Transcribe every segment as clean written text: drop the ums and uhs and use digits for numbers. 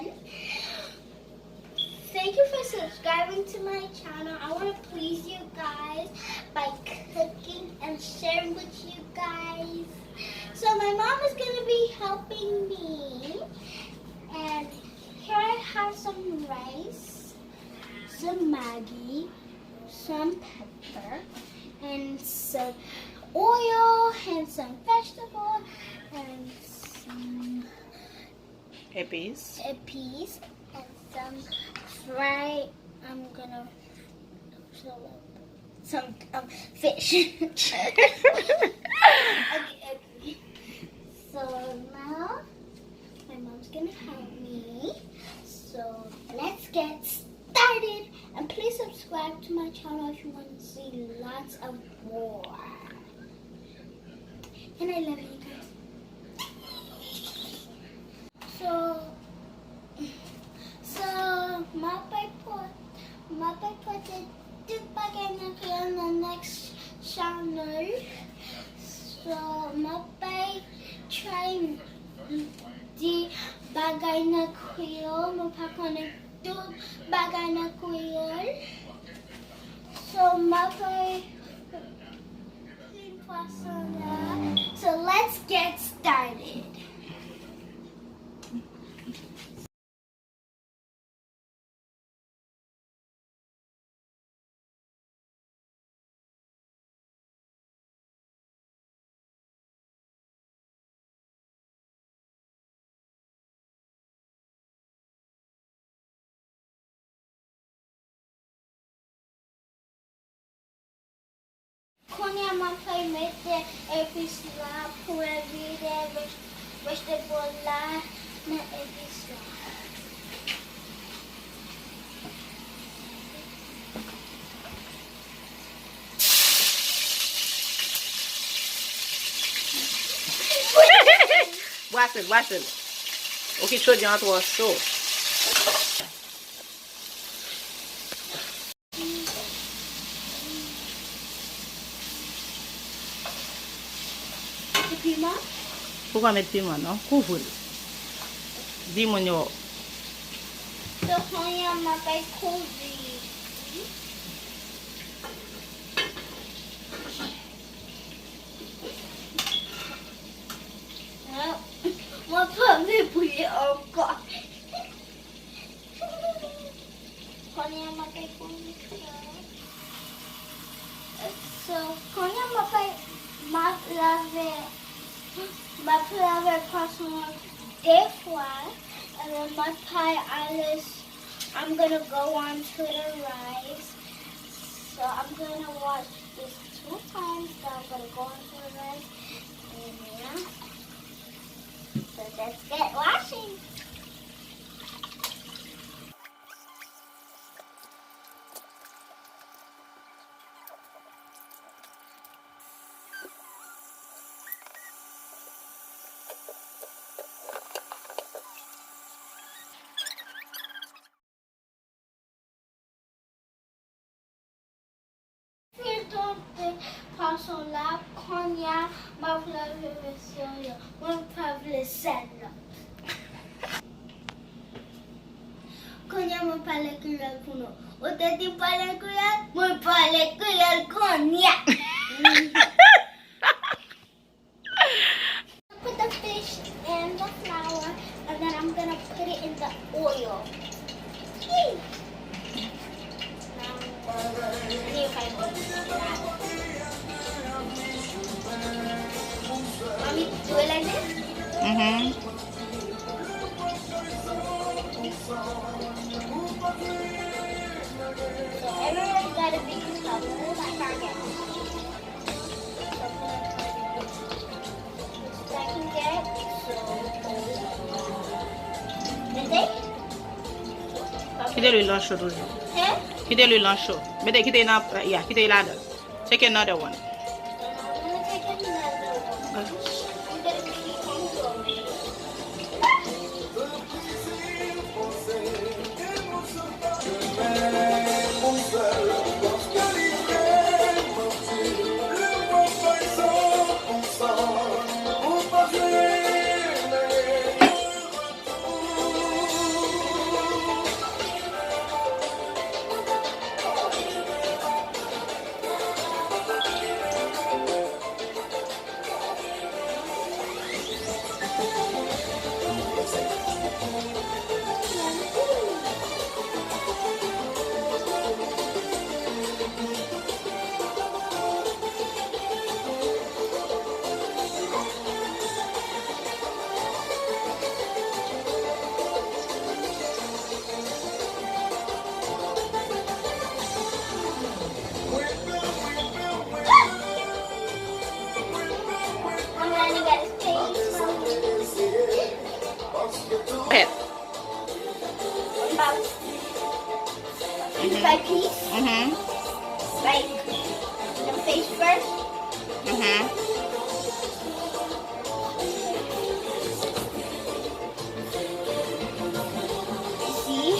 again. Thank you for subscribing to my channel. I want to please you guys by cooking and sharing with you guys. So my mom is going to be helping me. And here I have some rice, some Maggi, some pepper, and some oil, and some vegetable, and some Epis. and some fried. I'm gonna some fish. Okay. So now my mom's gonna help me. So let's get started. And please subscribe to my channel if you want to see lots of more. And I love you guys. So mapay the bagay na kayo na next channel. So mapay try di bagay na kayo mapakonek do bagay na kayo. So mapay pwason na. So let's get started. Konya mapay mete epis la pura vida vegetable la na epis la. Watch it. Okay, show you how to wash so. Pima? Pourquoi mettre piment, non? Couvre. Dis-moi, yo. So konya mapay cozy. Mapay puya ako. Konya mapay cozy. So konya mapay maplave pwason des fois, and then mapay alice. I'm gonna go on to the rice. So I'm gonna wash this 2 times. So I'm gonna go on to the rice. And yeah. So let's get washing. Pwason la konya maplave versyon mwen pavle sen la. Konya mwen pale kuyal kuno. O te di pale kuyal, mwen pale kuyal konya. Put the fish in the flour and then I'm gonna put it in the oil. Yay! Mommy, do it like this? So everyone's got a big cover like target. So I can get Quittez le lunch toujours. Hein? Quittez le lunch. Quittez là. Take another one. about piece by piece. Like the face first. See?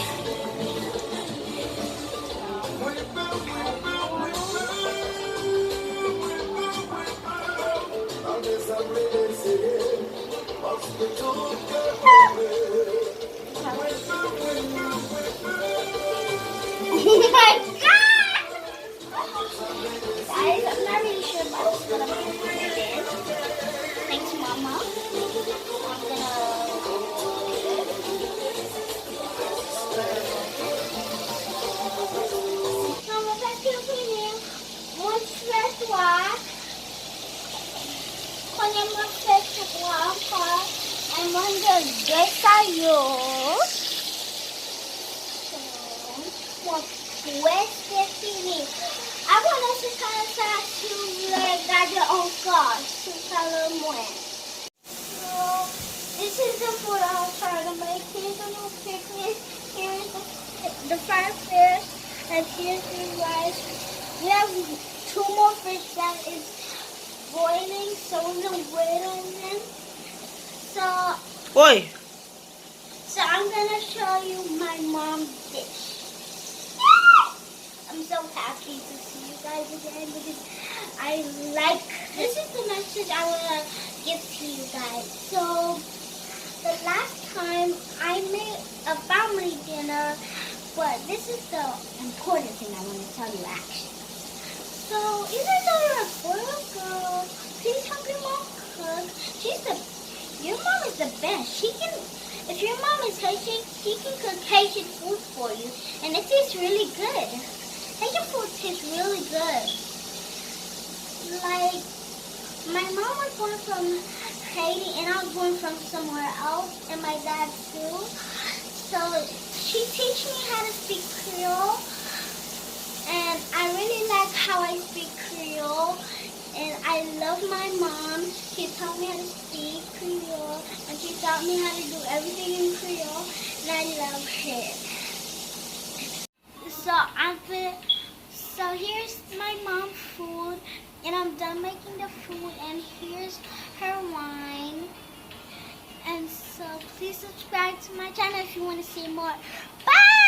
Oh my god! Guys, I'm not really sure about what I'm gonna put it in. Thanks, Mama. I'm gonna Mama, back your vini. One fresh wax. Ponemos fresh guapa. And mando desayuno. Pues vini. I want us to cansar to le gade encore. To calamoué. So, this is the food I'm trying to make. Here's the little picnic. Here's the fried fish. And here's the rice. We have 2 more fish that is boiling, so we're gonna wait on them. Oi. So I'm gonna show you my mom's dish. I'm so happy to see you guys again because I like. This is the message I wanna give to you guys. So the last time I made a family dinner, but this is the important thing I want to tell you actually. So even though you're a boy or girl, please help your mom cook. Your mom is the best. If your mom is Haitian, she can cook Haitian food for you, and it tastes really good. Haitian food tastes really good. Like, my mom was born from Haiti, and I was born from somewhere else, and my dad too. So she teach me how to speak Creole, and I really like how I speak Creole, and I love my mom. She taught me how to speak Creole, and she taught me how to do everything in Creole, and I love her. So here's my mom's food, and I'm done making the food, and here's her wine. And so please subscribe to my channel if you want to see more. Bye!